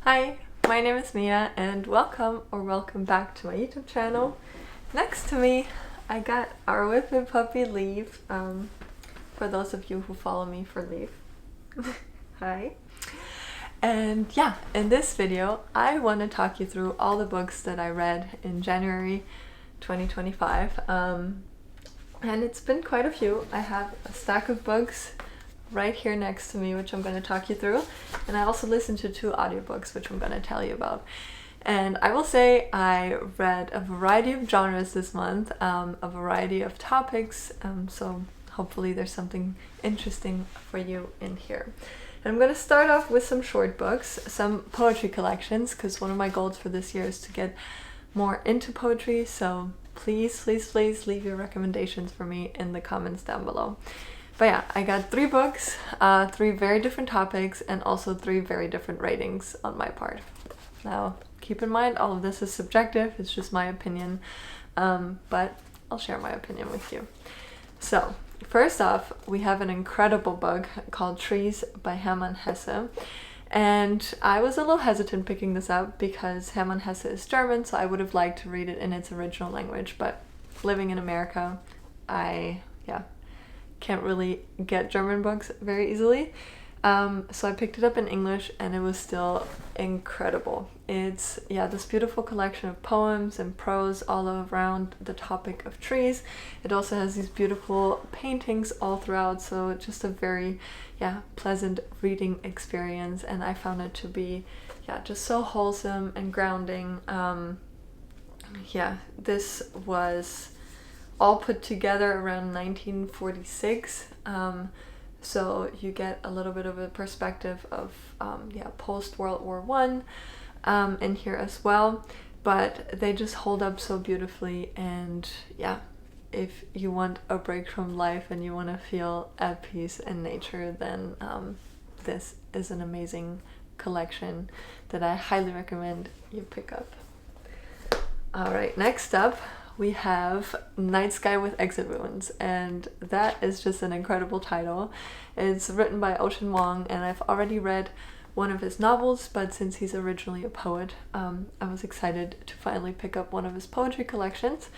Hi, my name is Mia and welcome back to my YouTube channel. Next to me, I got our Whippet puppy Leaf, for those of you who follow me for Leaf. Hi. And yeah, in this video, I want to talk you through all the books that I read in January 2025. And it's been quite a few. I have a stack of books right here next to me, which I'm going to talk you through. And I also listened to 2 audiobooks, which I'm going to tell you about. And I will say I read a variety of genres this month, a variety of topics, so hopefully there's something interesting for you in here. And I'm going to start off with some short books, some poetry collections, because one of my goals for this year is to get more into poetry, so please leave your recommendations for me in the comments down below. But yeah, I got 3 books, 3 very different topics, and also 3 very different ratings on my part. Now, keep in mind, all of this is subjective, it's just my opinion, but I'll share my opinion with you. So, first off, we have an incredible book called Trees by Hermann Hesse. And I was a little hesitant picking this up because Hermann Hesse is German, so I would have liked to read it in its original language, but living in America, I can't really get German books very easily. So I picked it up in English and it was still incredible. It's this beautiful collection of poems and prose all around the topic of trees. It also has these beautiful paintings all throughout, so just a very pleasant reading experience, and I found it to be just so wholesome and grounding. This was all put together around 1946, so you get a little bit of a perspective of post World War I in here as well, but they just hold up so beautifully. And if you want a break from life and you want to feel at peace in nature, then this is an amazing collection that I highly recommend you pick up. Alright, next up we have Night Sky with Exit Wounds, and that is just an incredible title. It's written by Ocean Vuong, and I've already read one of his novels, but since he's originally a poet, I was excited to finally pick up one of his poetry collections.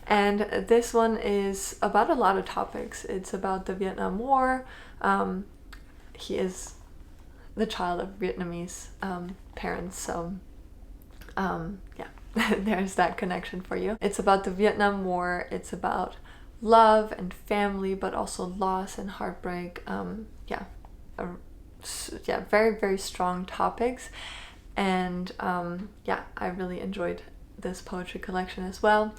And this one is about a lot of topics. It's about the Vietnam War. He is the child of Vietnamese parents, so there's that connection for you. It's about the Vietnam War. It's about love and family, but also loss and heartbreak. Very, very strong topics. And I really enjoyed this poetry collection as well.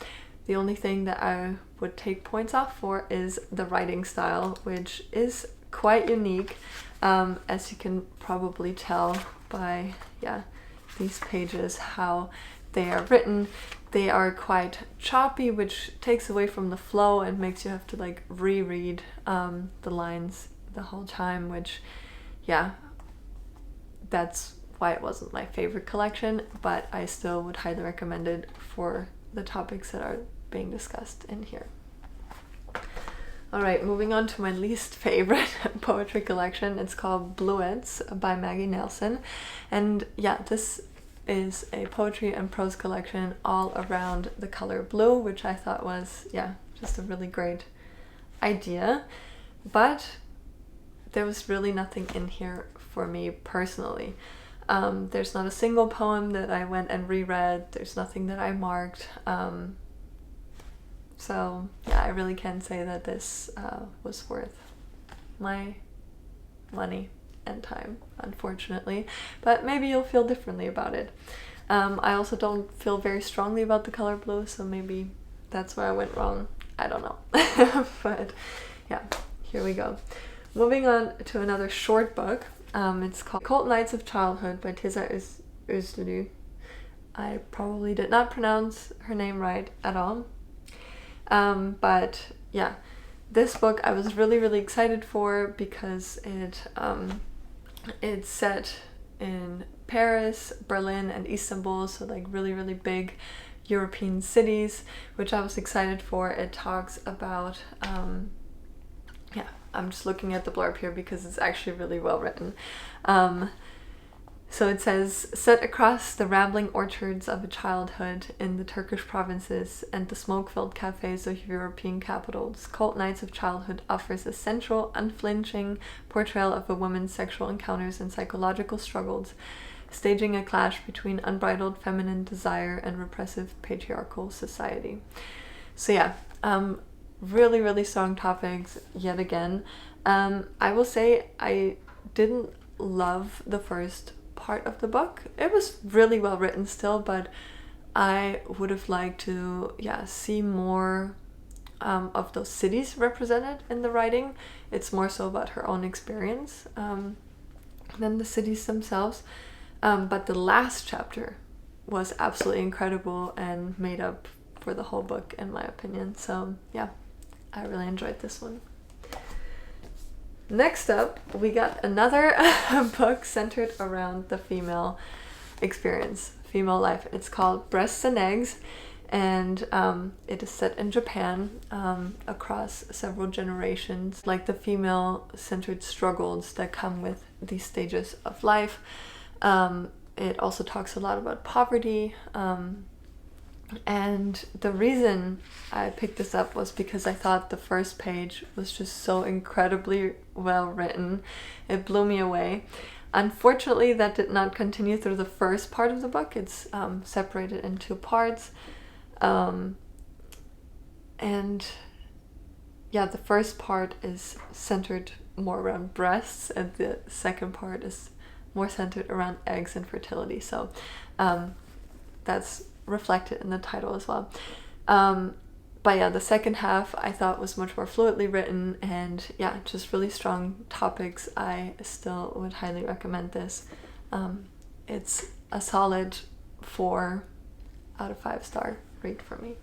The only thing that I would take points off for is the writing style, which is quite unique, as you can probably tell by these pages how they are written. They are quite choppy, which takes away from the flow and makes you have to reread the lines the whole time, which that's why it wasn't my favorite collection, but I still would highly recommend it for the topics that are being discussed in here. Alright, moving on to my least favorite poetry collection. It's called Bluets by Maggie Nelson, and this is a poetry and prose collection all around the color blue, which I thought was just a really great idea, but there was really nothing in here for me personally. There's not a single poem that I went and reread. There's nothing that I marked. So I really can say that this was worth my money and time, unfortunately, but maybe you'll feel differently about it. I also don't feel very strongly about the color blue, so maybe that's where I went wrong. I don't know. But here we go. Moving on to another short book. It's called Cold Nights of Childhood by Tessa Özdilü. I probably did not pronounce her name right at all. But this book I was really, really excited for because it's set in Paris, Berlin, and Istanbul, so really, really big European cities, which I was excited for. It talks about I'm just looking at the blurb here because it's actually really well written. So it says, set across the rambling orchards of a childhood in the Turkish provinces and the smoke-filled cafes of European capitals, Cold Nights of Childhood offers a central, unflinching portrayal of a woman's sexual encounters and psychological struggles, staging a clash between unbridled feminine desire and repressive patriarchal society. So yeah, really, really strong topics yet again. I will say I didn't love the first part of the book. It was really well written still, but I would have liked to see more of those cities represented in the writing. It's more so about her own experience than the cities themselves. But the last chapter was absolutely incredible and made up for the whole book, in my opinion. So yeah, I really enjoyed this one. Next up, we got another book centered around the female experience, female life. It's called Breasts and Eggs, and it is set in Japan across several generations, like the female-centered struggles that come with these stages of life. It also talks a lot about poverty, and the reason I picked this up was because I thought the first page was just so incredibly well written. It blew me away. Unfortunately, that did not continue through the first part of the book. It's separated in two parts. And yeah, the first part is centered more around breasts, and the second part is more centered around eggs and fertility. So that's reflected in the title as well. But yeah, the second half I thought was much more fluidly written, and yeah, just really strong topics. I still would highly recommend this. It's a solid 4 out of 5 star read for me.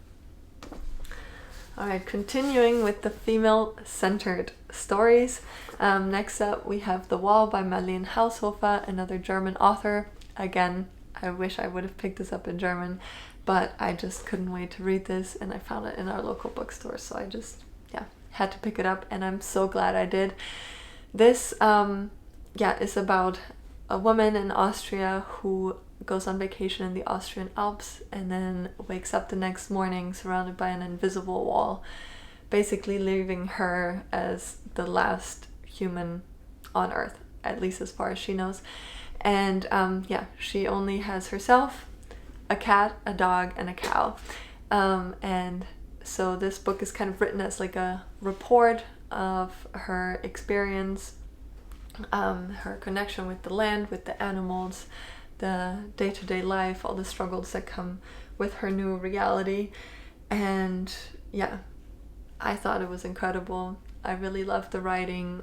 Alright, continuing with the female-centered stories. Next up we have The Wall by Marlene Haushofer, another German author. Again, I wish I would have picked this up in German, but I just couldn't wait to read this, and I found it in our local bookstore, so I just had to pick it up, and I'm so glad I did. This is about a woman in Austria who goes on vacation in the Austrian Alps and then wakes up the next morning surrounded by an invisible wall, basically leaving her as the last human on Earth, at least as far as she knows. And she only has herself, a cat, a dog, and a cow. And so this book is kind of written as like a report of her experience, her connection with the land, with the animals, the day-to-day life, all the struggles that come with her new reality. And yeah, I thought it was incredible. I really loved the writing.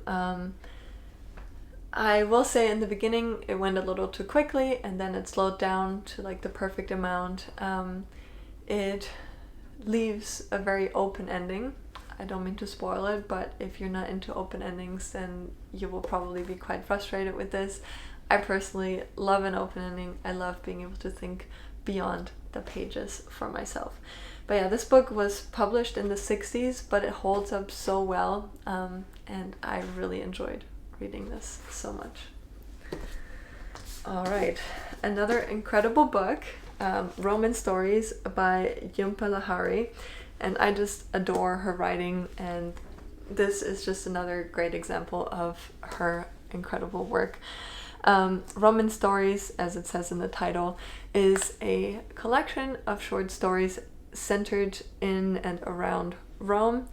I will say in the beginning it went a little too quickly, and then it slowed down to like the perfect amount. It leaves a very open ending. I don't mean to spoil it, but if you're not into open endings, then you will probably be quite frustrated with this. I personally love an open ending. I love being able to think beyond the pages for myself. But yeah, this book was published in the 60s, but it holds up so well, and I really enjoyed reading this so much. All right, another incredible book, Roman Stories by Jhumpa Lahiri, and I just adore her writing, and this is just another great example of her incredible work. Roman Stories, as it says in the title, is a collection of short stories centered in and around Rome.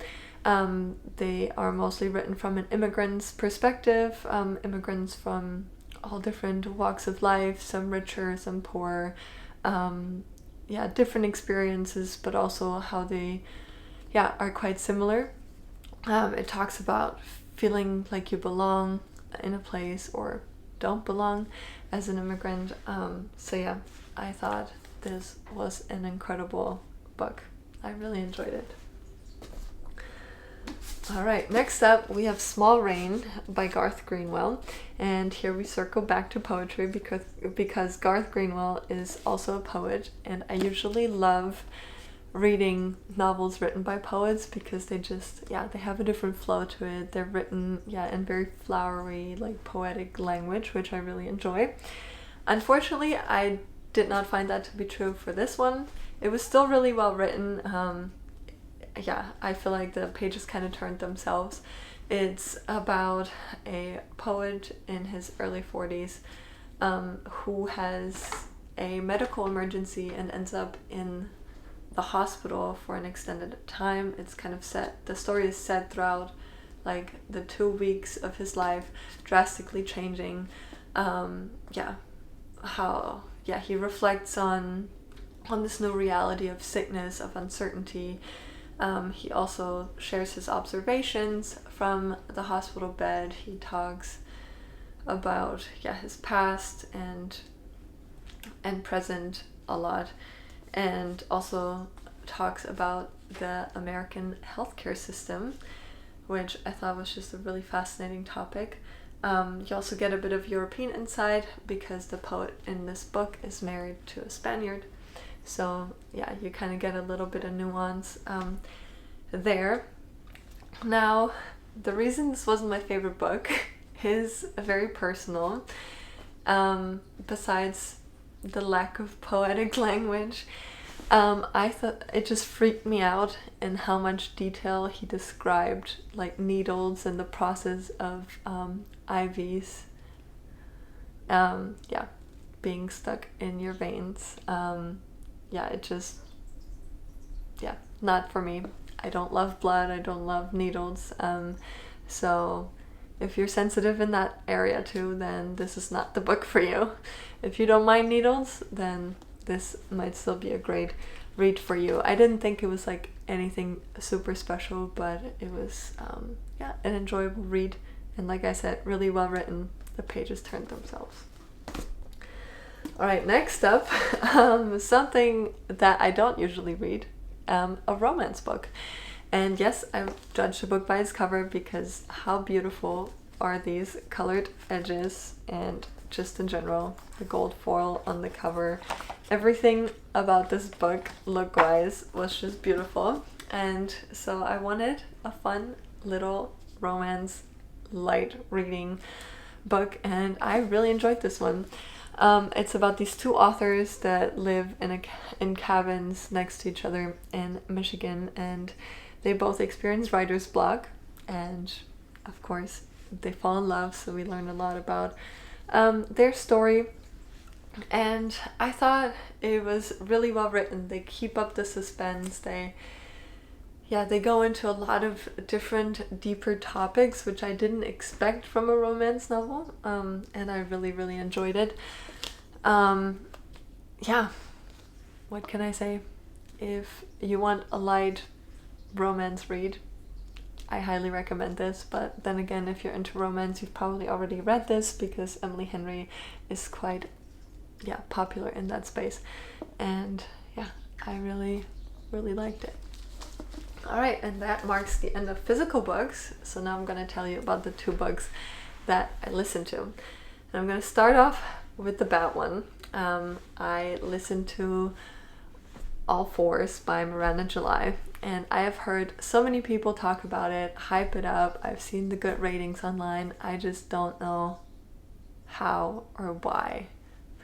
They are mostly written from an immigrant's perspective, immigrants from all different walks of life, some richer, some poorer, different experiences, but also how they are quite similar. It talks about feeling like you belong in a place or don't belong as an immigrant. I thought this was an incredible book. I really enjoyed it. Alright, next up we have Small Rain by Garth Greenwell, and here we circle back to poetry because Garth Greenwell is also a poet, and I usually love reading novels written by poets because they just they have a different flow to it. They're written in very flowery, like poetic language, which I really enjoy. Unfortunately, I did not find that to be true for this one. It was still really well written. Yeah, I feel like the pages kind of turned themselves. It's about a poet in his early 40s who has a medical emergency and ends up in the hospital for an extended time. It's kind of set, the story is set throughout like the 2 weeks of his life, drastically changing. Yeah, how he reflects on this new reality of sickness, of uncertainty. He also shares his observations from the hospital bed. He talks about his past and present a lot, and also talks about the American healthcare system, which I thought was just a really fascinating topic. You also get a bit of European insight because the poet in this book is married to a Spaniard. So yeah, you kind of get a little bit of nuance there. Now, the reason this wasn't my favorite book is very personal. Besides the lack of poetic language, I thought it just freaked me out in how much detail he described like needles and the process of IVs being stuck in your veins. It just not for me. I don't love blood, I don't love needles, so if you're sensitive in that area too, then this is not the book for you. If you don't mind needles, then this might still be a great read for you. I didn't think it was like anything super special, but it was an enjoyable read, and like I said, really well written. The pages turned themselves. Alright, next up, something that I don't usually read, a romance book. And yes, I judged a book by its cover because how beautiful are these colored edges, and just in general, the gold foil on the cover. Everything about this book, look-wise, was just beautiful. And so I wanted a fun little romance, light reading book, and I really enjoyed this one. It's about these two authors that live in cabins next to each other in Michigan, and they both experience writer's block, and of course they fall in love, so we learn a lot about their story. And I thought it was really well written. They keep up the suspense. They go into a lot of different deeper topics, which I didn't expect from a romance novel, and I really, really enjoyed it. What can I say? If you want a light romance read, I highly recommend this. But then again, if you're into romance, you've probably already read this because Emily Henry is quite popular in that space, and I really, really liked it. Alright, and that marks the end of physical books. So now I'm going to tell you about the two books that I listened to. And I'm going to start off with the bad one. I listened to All Fours by Miranda July, and I have heard so many people talk about it, hype it up. I've seen the good ratings online. I just don't know how or why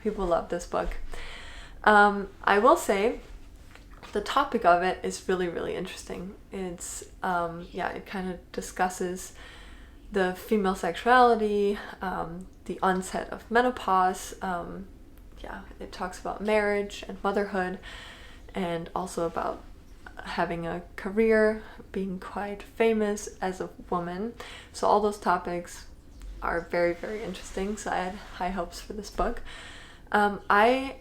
people love this book. I will say the topic of it is really, really interesting. It's it kind of discusses the female sexuality, the onset of menopause. It talks about marriage and motherhood, and also about having a career, being quite famous as a woman. So all those topics are very, very interesting. So I had high hopes for this book. I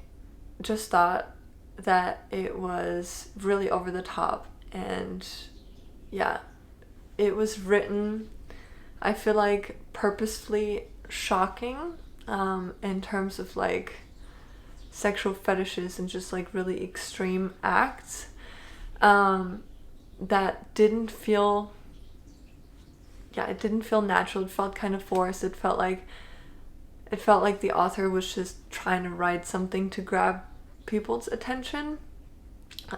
just thought that it was really over the top, and it was written, I feel like, purposefully shocking in terms of like sexual fetishes and just like really extreme acts that didn't feel natural. It felt kind of forced. It felt like the author was just trying to write something to grab people's attention.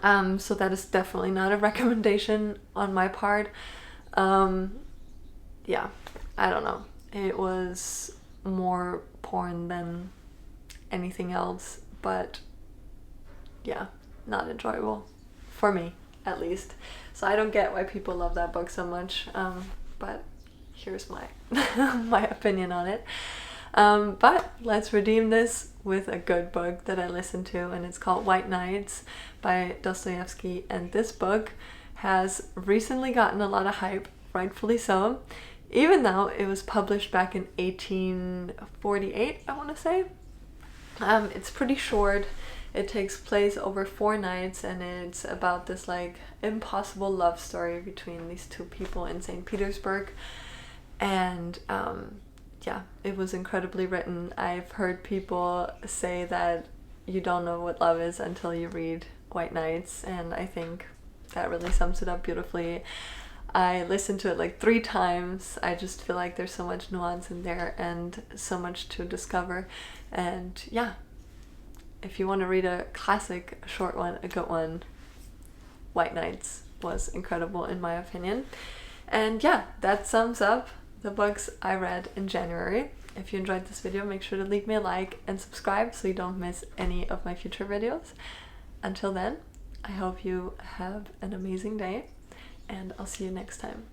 So that is definitely not a recommendation on my part. I don't know. It was more porn than anything else, but yeah, not enjoyable for me at least. So I don't get why people love that book so much, but here's my my opinion on it. But let's redeem this with a good book that I listened to, and it's called White Nights by Dostoevsky. And this book has recently gotten a lot of hype, rightfully so, even though it was published back in 1848, I want to say. It's pretty short. It takes place over 4 nights, and it's about this like impossible love story between these two people in St. Petersburg. And yeah, it was incredibly written. I've heard people say that you don't know what love is until you read White Nights, and I think that really sums it up beautifully. I listened to it like 3 times. I just feel like there's so much nuance in there and so much to discover. And yeah, if you want to read a classic, a short one, a good one, White Nights was incredible in my opinion. And yeah, that sums up the books I read in January. If you enjoyed this video, make sure to leave me a like and subscribe so you don't miss any of my future videos. Until then, I hope you have an amazing day, and I'll see you next time.